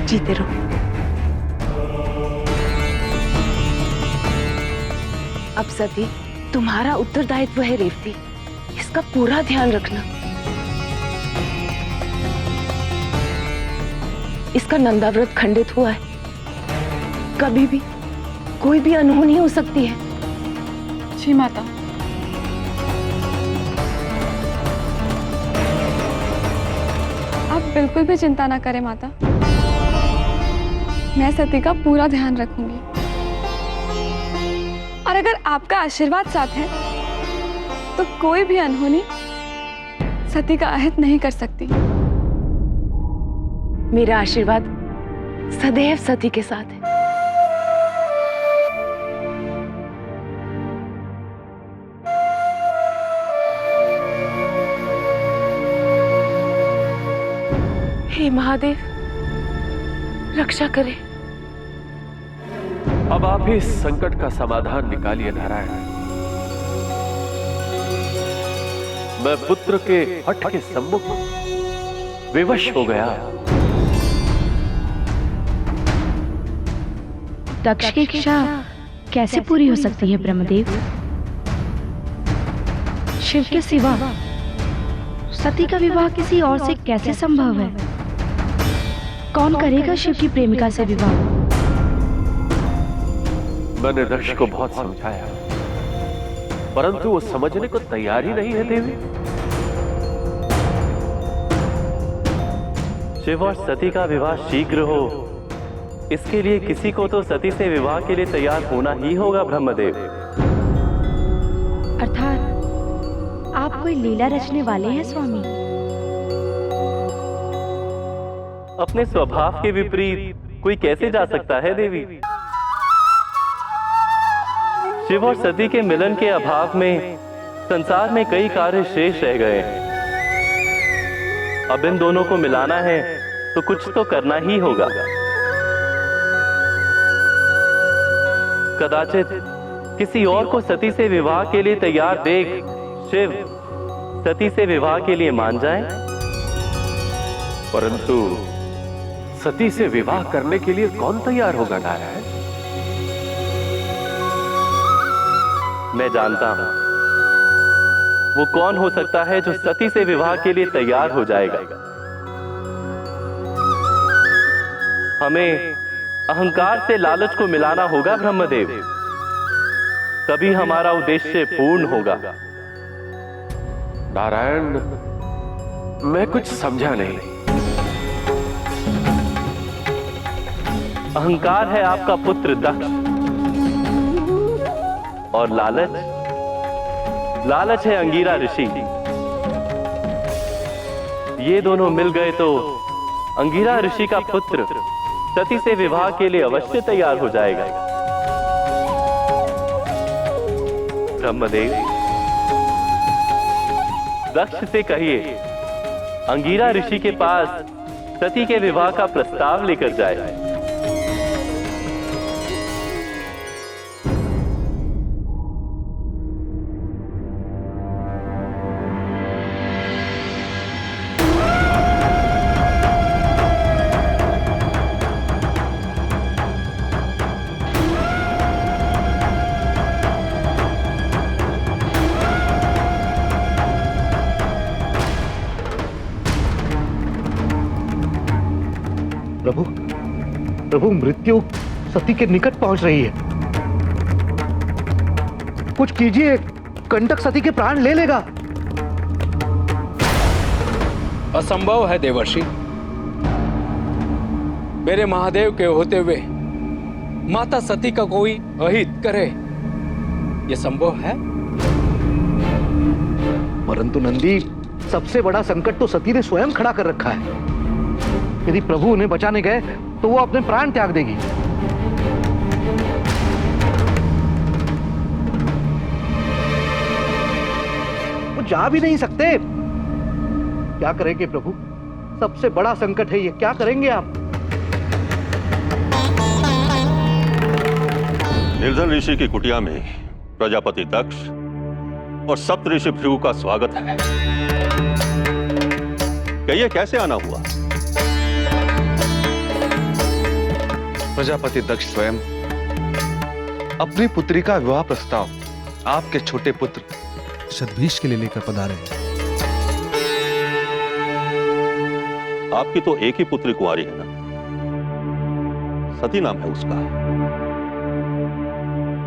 जीते रहो। अब सती, तुम्हारा उत्तरदायित्व है रेवती, इसका पूरा ध्यान रखना। इसका नंदाव्रत खंडित हुआ है, कभी भी कोई भी अनहोनी हो सकती है। जी माता। आप बिल्कुल भी चिंता ना करें माता, मैं सती का पूरा ध्यान रखूंगी। और अगर आपका आशीर्वाद साथ है तो कोई भी अनहोनी सती का अहित नहीं कर सकती। मेरा आशीर्वाद सदैव सती के साथ है। हे महादेव, रक्षा करें। अब आप ही इस संकट का समाधान निकालिए नारायण। मैं पुत्र के हठ के सम्मुख विवश हो गया। दक्ष की इच्छा कैसे पूरी हो सकती है ब्रह्मदेव? शिव के सिवा सती का विवाह किसी और से कैसे संभव है? कौन करेगा शिव की प्रेमिका से विवाह? मैंने दक्ष को बहुत समझाया, परंतु वो समझने को तैयार ही नहीं है देवी। शिव और सती का विवाह शीघ्र हो, इसके लिए किसी को तो सती से विवाह के लिए तैयार होना ही होगा ब्रह्मदेव। अर्थात आप कोई लीला रचने वाले हैं स्वामी? अपने स्वभाव के विपरीत कोई कैसे जा सकता है देवी? शिव और सती के मिलन के अभाव में संसार में कई कार्य शेष रह गए हैं। अब इन दोनों को मिलाना है तो कुछ तो करना ही होगा। कदाचित किसी और को सती से विवाह के लिए तैयार देख शिव सती से विवाह के लिए मान जाएं। परंतु सती से विवाह करने के लिए कौन तैयार होगा नारायण? मैं जानता हूं वो कौन हो सकता है जो सती से विवाह के लिए तैयार हो जाएगा। हमें अहंकार से लालच को मिलाना होगा ब्रह्मदेव, तभी हमारा उद्देश्य पूर्ण होगा। नारायण, मैं कुछ समझा नहीं। अहंकार है आपका पुत्र दक्ष और लालच है अंगीरा ऋषि। ये दोनों मिल गए तो अंगीरा ऋषि का पुत्र सती से विवाह के लिए अवश्य तैयार हो जाएगा। ब्रह्मदेव, दक्ष से कहिए अंगीरा ऋषि के पास सती के विवाह का प्रस्ताव लेकर जाए। प्रभु, मृत्यु सती के निकट पहुंच रही है। कुछ कीजिए, कंटक सती के प्राण ले लेगा। असंभव है देवर्षि। मेरे महादेव के होते हुए माता सती का कोई अहित करे, यह संभव है? परंतु नंदी, सबसे बड़ा संकट तो सती ने स्वयं खड़ा कर रखा है। यदि प्रभु उन्हें बचाने गए तो वो अपने प्राण त्याग देगी। वो जा भी नहीं सकते। क्या करेंगे प्रभु? सबसे बड़ा संकट है ये, क्या करेंगे आप? निर्धन ऋषि की कुटिया में प्रजापति दक्ष और सप्त ऋषि भृगु का स्वागत है। कहिए कैसे आना हुआ? प्रजापति दक्ष स्वयं अपनी पुत्री का विवाह प्रस्ताव आपके छोटे पुत्र शतभीष के लिए लेकर पधारे हैं। आपकी तो एक ही पुत्री कुंवारी है ना, सती नाम है उसका,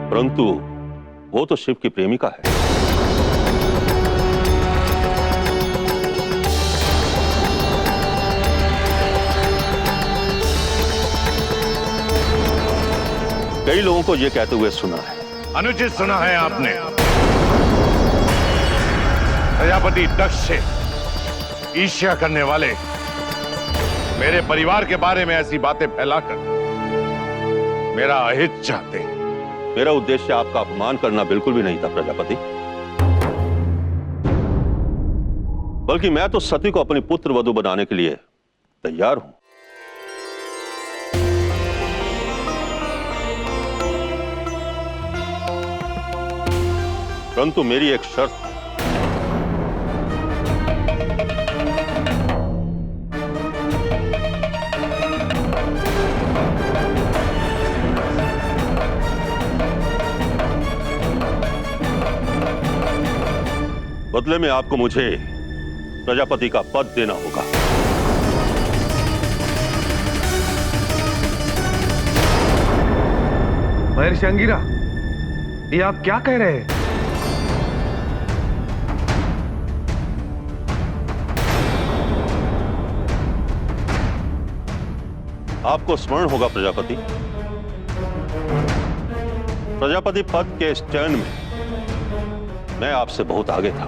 परंतु वो तो शिव की प्रेमिका है। कई लोगों को यह कहते हुए सुना है। अनुचित सुना है आपने। प्रजापति दक्ष से ईर्ष्या करने वाले मेरे परिवार के बारे में ऐसी बातें फैलाकर मेरा अहित चाहते हैं। मेरा उद्देश्य आपका अपमान करना बिल्कुल भी नहीं था प्रजापति, बल्कि मैं तो सती को अपनी पुत्र वधू बनाने के लिए तैयार हूं। परंतु मेरी एक शर्त है। बदले में आपको मुझे प्रजापति का पद देना होगा। महर्षि अंगिरा, ये आप क्या कह रहे हैं? आपको स्मरण होगा प्रजापति, प्रजापति पद के इस चयन में मैं आपसे बहुत आगे था।